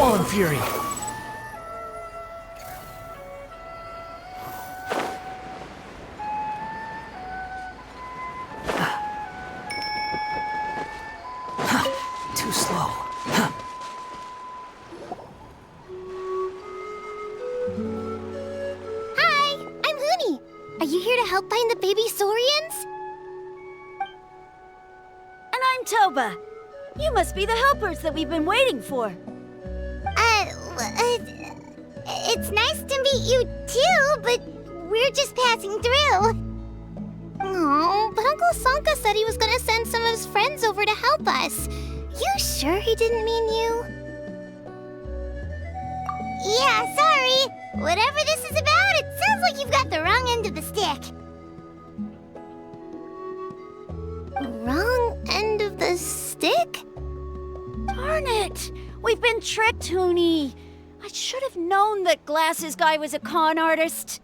Fallen Fury. Too slow. Hi, I'm Huni. Are you here to help find the baby Saurians? And I'm Toba. You must be the helpers that we've been waiting for. It's nice to meet you too, but we're just passing through. Oh, but Uncle Sanka said he was gonna send some of his friends over to help us. You sure he didn't mean you? Yeah, sorry. Whatever this is about, it sounds like you've got the wrong end of the stick. Wrong end of the stick? Darn it! We've been tricked, Huni. I should have known that Glasses Guy was a con artist.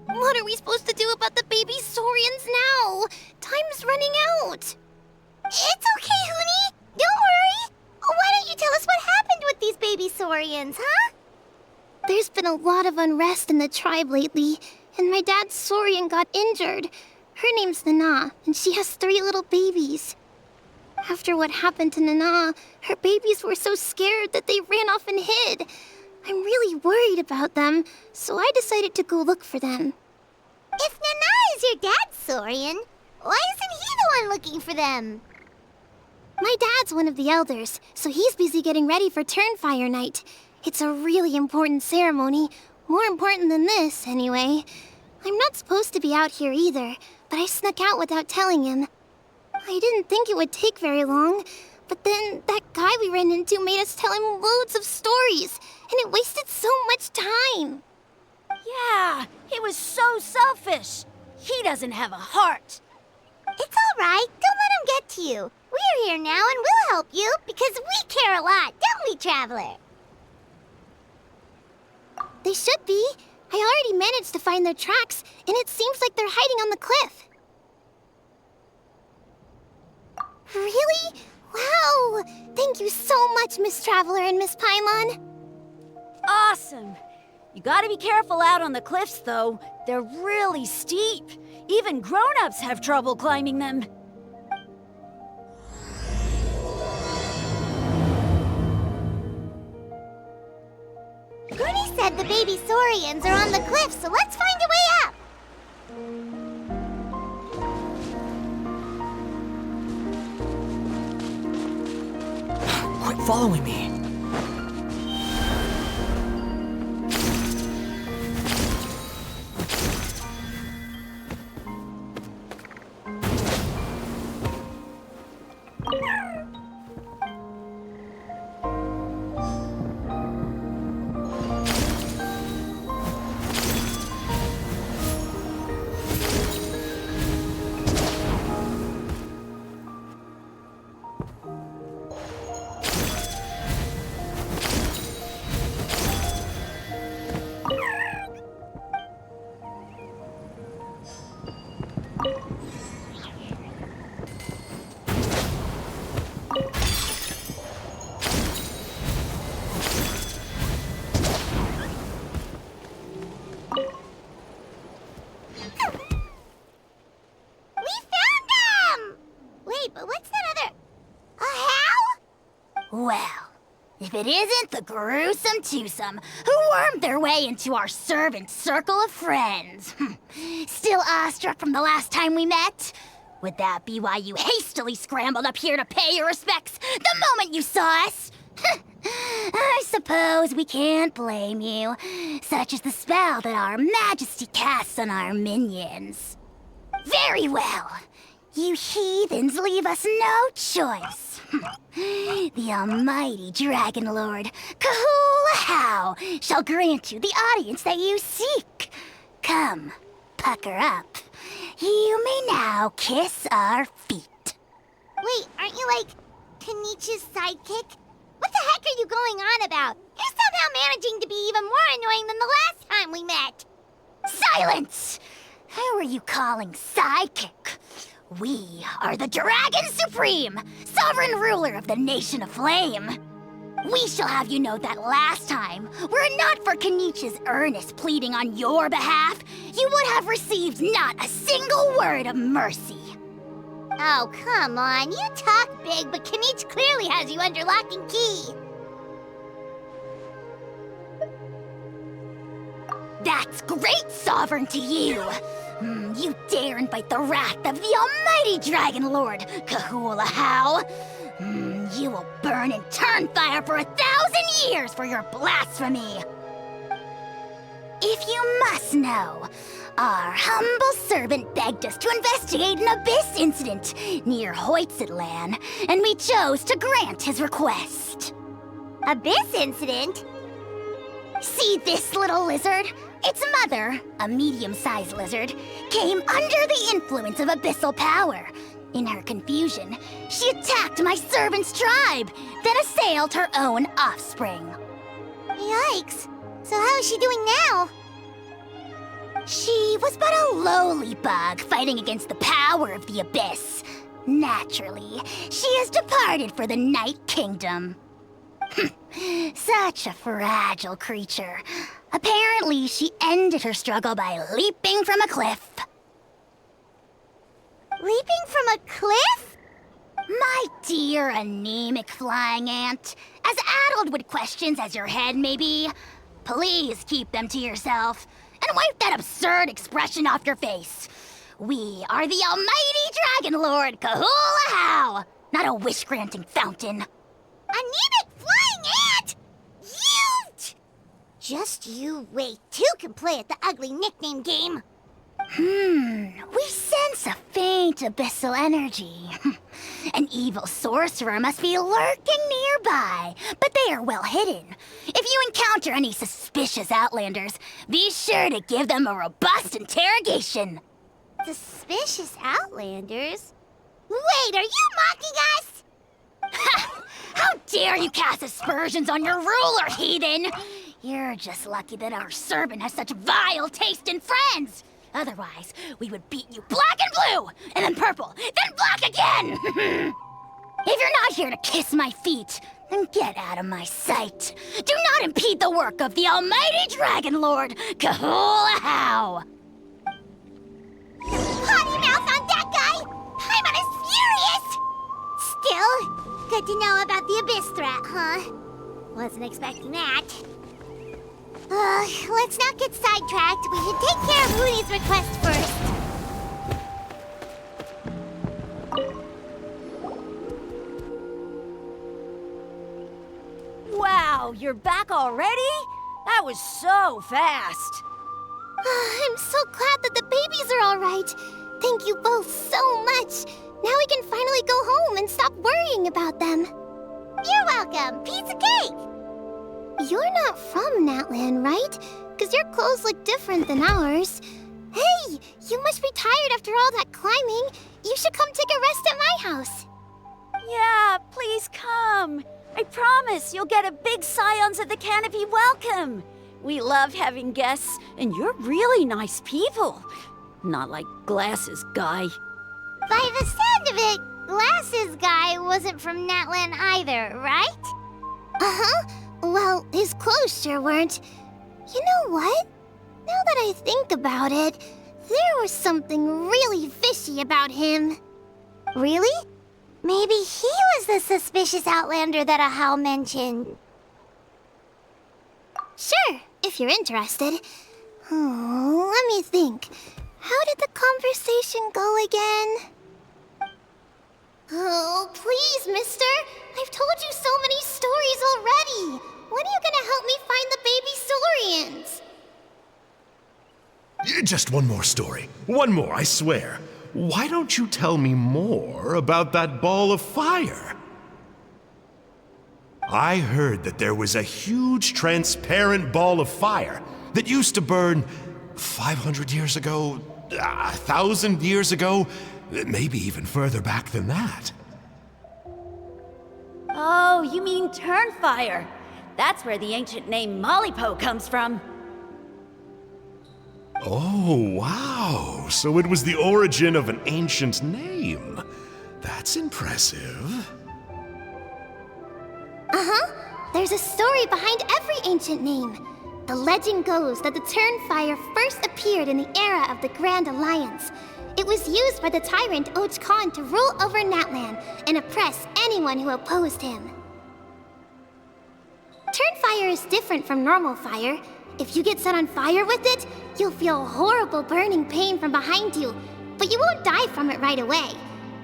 What are we supposed to do about the baby Saurians now? Time's running out. It's okay, Huni. Don't worry. Why don't you tell us what happened with these baby Saurians, huh? There's been a lot of unrest in the tribe lately, and my dad's Saurian got injured. Her name's Nana, and she has 3 little babies. After what happened to Nana, her babies were so scared that they ran off and hid. I'm really worried about them, so I decided to go look for them. If Nana is your dad's Saurian, why isn't he the one looking for them? My dad's one of the elders, so he's busy getting ready for Turnfire Night. It's a really important ceremony, more important than this, anyway. I'm not supposed to be out here either, but I snuck out without telling him. I didn't think it would take very long, but then that guy we ran into made us tell him loads of stories, and it wasted so much time. Yeah, he was so selfish. He doesn't have a heart. It's all right. Don't let him get to you. We're here now and we'll help you because we care a lot, don't we, Traveler? They should be. I already managed to find their tracks, and it seems like they're hiding on the cliff. Really? Wow! Thank you so much, Miss Traveler and Miss Paimon. Awesome. You gotta be careful out on the cliffs, though. They're really steep. Even grown-ups have trouble climbing them. Goonie said the baby Saurians are on the cliff, so let's find a way up. Quit following me. But what's that other... A how? Well, if it isn't the gruesome twosome who wormed their way into our servant circle of friends. Still awestruck from the last time we met? Would that be why you hastily scrambled up here to pay your respects the moment you saw us? I suppose we can't blame you. Such is the spell that our majesty casts on our minions. Very well. You heathens leave us no choice. The almighty Dragon Lord, Kahula shall grant you the audience that you seek. Come, pucker up. You may now kiss our feet. Wait, aren't you like Kenichi's sidekick? What the heck are you going on about? You're somehow managing to be even more annoying than the last time we met. Silence! Who are you calling sidekick? We are the Dragon Supreme, sovereign ruler of the Nation of Flame. We shall have you know that last time, were it not for Kenichi's earnest pleading on your behalf, you would have received not a single word of mercy. Oh, come on. You talk big, but Kenichi clearly has you under lock and key. That's great sovereign to you! You dare invite the wrath of the almighty Dragon Lord, Kahula How! You will burn in turn fire for 1,000 years for your blasphemy! If you must know, our humble servant begged us to investigate an abyss incident near Hoytsidlan, and we chose to grant his request. Abyss incident? See this little lizard? Its mother, a medium-sized lizard, came under the influence of abyssal power. In her confusion, she attacked my servant's tribe, then assailed her own offspring. Yikes. So how is she doing now? She was but a lowly bug fighting against the power of the abyss. Naturally, she has departed for the Night Kingdom. Such a fragile creature. Apparently, she ended her struggle by leaping from a cliff. Leaping from a cliff? My dear anemic flying ant, as addled with questions as your head may be, please keep them to yourself and wipe that absurd expression off your face. We are the almighty Dragon Lord Kahula How, not a wish-granting fountain. Anemic flying ant! You! Just you wait. Two can play at the ugly nickname game. We sense a faint abyssal energy. An evil sorcerer must be lurking nearby, but they are well hidden. If you encounter any suspicious outlanders, be sure to give them a robust interrogation. Suspicious outlanders? Wait, are you mocking us? Ha! How dare you cast aspersions on your ruler, heathen! You're just lucky that our servant has such vile taste in friends. Otherwise, we would beat you black and blue, and then purple, then black again! If you're not here to kiss my feet, then get out of my sight. Do not impede the work of the almighty Dragon Lord, Kahula How! Potty mouth on that guy! Paimon is furious! Still, good to know about the abyss threat, huh? Wasn't expecting that. Let's not get sidetracked. We should take care of Hootie's request first. Wow, you're back already? That was so fast. I'm so glad that the babies are all right. Thank you both so much. Now we can finally go home and stop worrying about them. You're welcome. Piece of cake. You're not from Natlan, right? Because your clothes look different than ours. Hey, you must be tired after all that climbing. You should come take a rest at my house. Yeah, please come. I promise you'll get a big Scions at the Canopy welcome. We love having guests, and you're really nice people. Not like Glasses Guy. By the sound of it, Glasses Guy wasn't from Natlan either, right? Uh-huh. Well, his clothes sure weren't. You know what? Now that I think about it, there was something really fishy about him. Really? Maybe he was the suspicious outlander that Ahau mentioned. Sure, if you're interested. Oh, let me think. How did the conversation go again? Oh, please, mister. I've told you so many stories already. When are you gonna help me find the baby Saurians? Just one more story. One more, I swear. Why don't you tell me more about that ball of fire? I heard that there was a huge transparent ball of fire that used to burn 500 years ago, 1,000 years ago, maybe even further back than that. Oh, you mean Turnfire. That's where the ancient name Mollypo comes from. Oh, wow. So it was the origin of an ancient name. That's impressive. Uh-huh. There's a story behind every ancient name. The legend goes that the Turnfire first appeared in the era of the Grand Alliance. It was used by the tyrant Och Khan to rule over Natlan and oppress anyone who opposed him. Turnfire is different from normal fire. If you get set on fire with it, you'll feel horrible burning pain from behind you, but you won't die from it right away.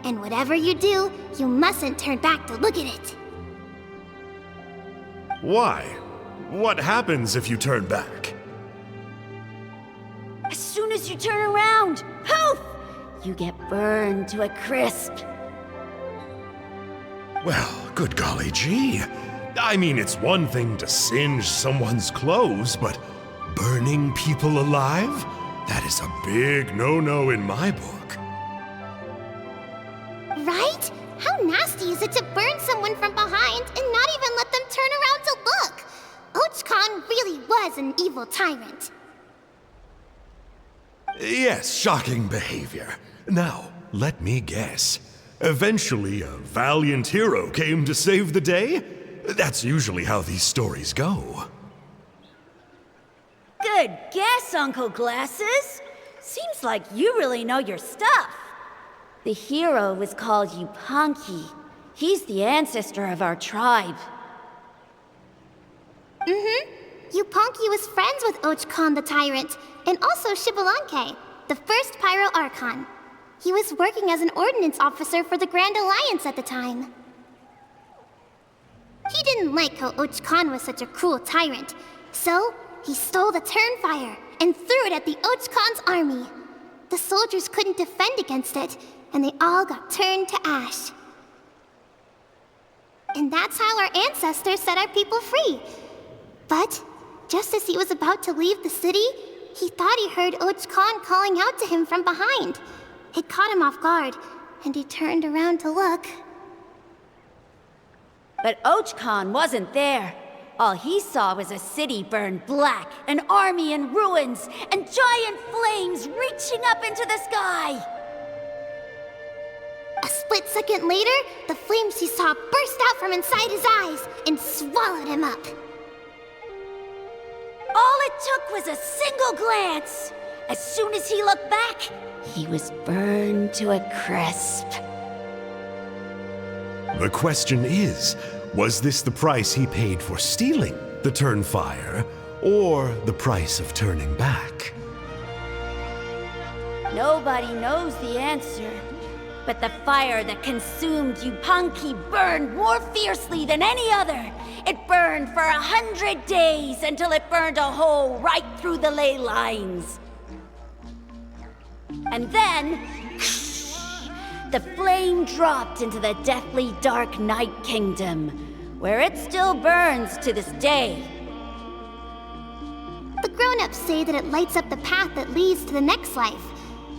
And whatever you do, you mustn't turn back to look at it. Why? What happens if you turn back? As soon as you turn around, poof! You get burned to a crisp. Well, good golly gee. I mean, it's one thing to singe someone's clothes, but burning people alive? That is a big no-no in my book. Right? How nasty is it to burn someone from behind and not even let them turn around to look? Och Khan really was an evil tyrant. Yes, shocking behavior. Now, let me guess. Eventually, a valiant hero came to save the day? That's usually how these stories go. Good guess, Uncle Glasses. Seems like you really know your stuff. The hero was called Yupanqui. He's the ancestor of our tribe. Yupanqui was friends with Och Khan the tyrant, and also Shibalanke, the first Pyro Archon. He was working as an ordnance officer for the Grand Alliance at the time. He didn't like how Och Khan was such a cruel tyrant, so he stole the Turnfire and threw it at the Och Khan's army. The soldiers couldn't defend against it, and they all got turned to ash. And that's how our ancestors set our people free. But just as he was about to leave the city, he thought he heard Och Khan calling out to him from behind. It caught him off guard, and he turned around to look. But Och Khan wasn't there. All he saw was a city burned black, an army in ruins, and giant flames reaching up into the sky. A split second later, the flames he saw burst out from inside his eyes and swallowed him up. All it took was a single glance. As soon as he looked back, he was burned to a crisp. The question is, was this the price he paid for stealing the Turnfire, or the price of turning back? Nobody knows the answer. But the fire that consumed Yupanqui burned more fiercely than any other. It burned for 100 days until it burned a hole right through the ley lines. And then, the flame dropped into the deathly dark Night Kingdom, where it still burns to this day. The grown-ups say that it lights up the path that leads to the next life.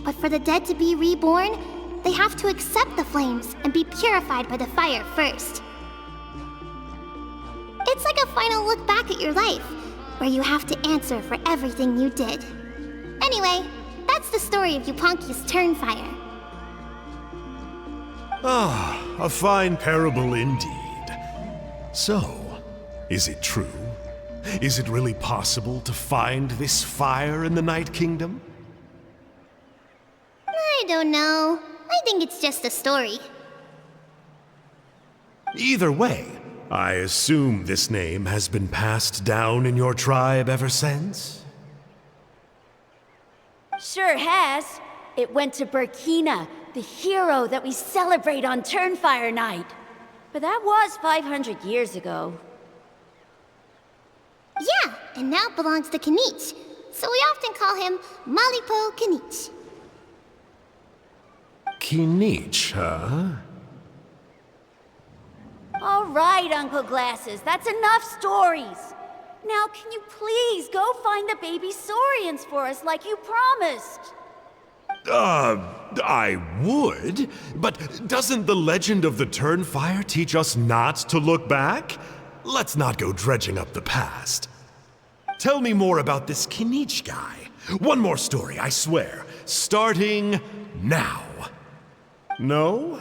But for the dead to be reborn, they have to accept the flames and be purified by the fire first. It's like a final look back at your life, where you have to answer for everything you did. Anyway, that's the story of Yupanqui's Turnfire. Ah, a fine parable indeed. So, is it true? Is it really possible to find this fire in the Night Kingdom? I don't know. I think it's just a story. Either way, I assume this name has been passed down in your tribe ever since? Sure has. It went to Burkina, the hero that we celebrate on Turnfire Night. But that was 500 years ago. Yeah, and now it belongs to Kanich. So we often call him Malipo Kanich. Kinich, huh? All right, Uncle Glasses, that's enough stories. Now, can you please go find the baby Saurians for us like you promised? I would, but doesn't the legend of the Turnfire teach us not to look back? Let's not go dredging up the past. Tell me more about this Kinich guy. One more story, I swear. Starting now. No?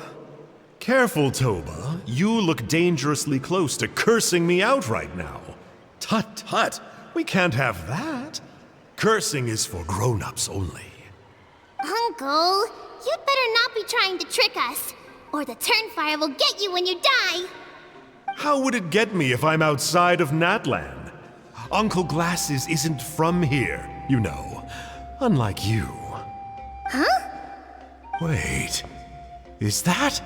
Careful, Toba. You look dangerously close to cursing me out right now. Tut tut, we can't have that. Cursing is for grown-ups only. Uncle, you'd better not be trying to trick us, or the Turnfire will get you when you die. How would it get me if I'm outside of Natland? Uncle Glasses isn't from here, you know. Unlike you. Huh? Wait, is that?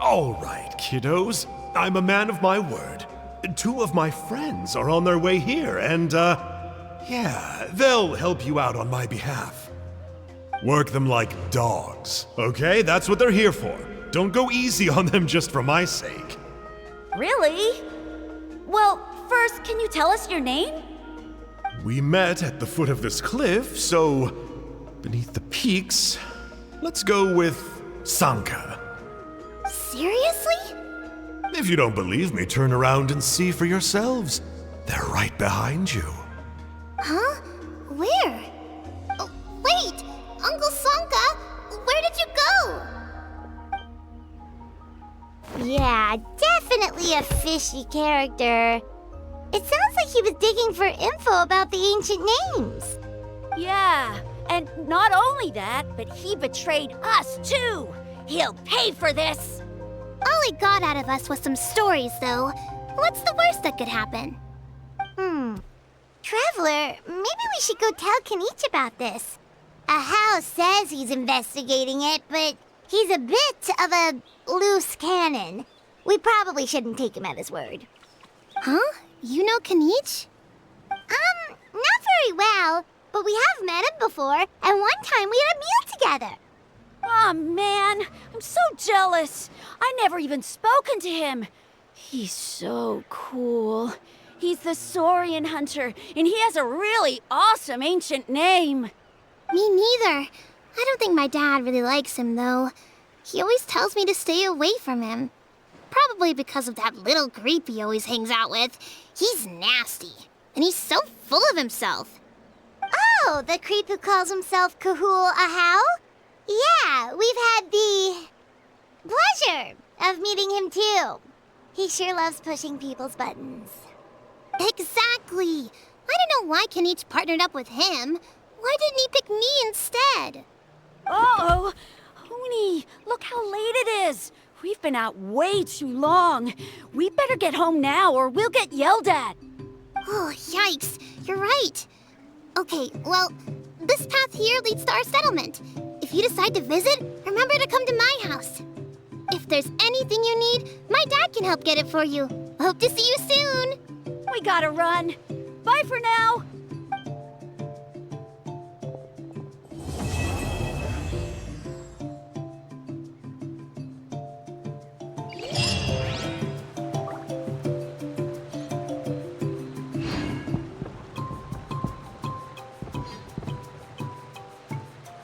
All right, kiddos. I'm a man of my word. 2 of my friends are on their way here, and, yeah, they'll help you out on my behalf. Work them like dogs, okay? That's what they're here for. Don't go easy on them just for my sake. Really? Well, first, can you tell us your name? We met at the foot of this cliff, so beneath the peaks, let's go with Sanka. Seriously? If you don't believe me, turn around and see for yourselves. They're right behind you. Huh? Where? Oh, wait! Uncle Sanka, where did you go? Yeah, definitely a fishy character. It sounds like he was digging for info about the ancient names. Yeah, and not only that, but he betrayed us too. He'll pay for this. All he got out of us was some stories, though. What's the worst that could happen? Traveler, maybe we should go tell Kanich about this. Ahau says he's investigating it, but he's a bit of a loose cannon. We probably shouldn't take him at his word. Huh? You know Kanich? Not very well, but we have met him before, and one time we had a meal together. Aw, man, I'm so jealous. I never even spoken to him. He's so cool. He's the Saurian hunter, and he has a really awesome ancient name. Me neither. I don't think my dad really likes him, though. He always tells me to stay away from him. Probably because of that little creep he always hangs out with. He's nasty, and he's so full of himself. Oh, the creep who calls himself Kahul Ahau? Yeah, we've had the pleasure of meeting him too. He sure loves pushing people's buttons. Exactly. I don't know why Kanich partnered up with him. Why didn't he pick me instead? Uh-oh. Hoonie, look how late it is. We've been out way too long. We better get home now or we'll get yelled at. Oh, yikes. You're right. Okay, well, this path here leads to our settlement. If you decide to visit, remember to come to my house. If there's anything you need, my dad can help get it for you. Hope to see you soon. We gotta run. Bye for now.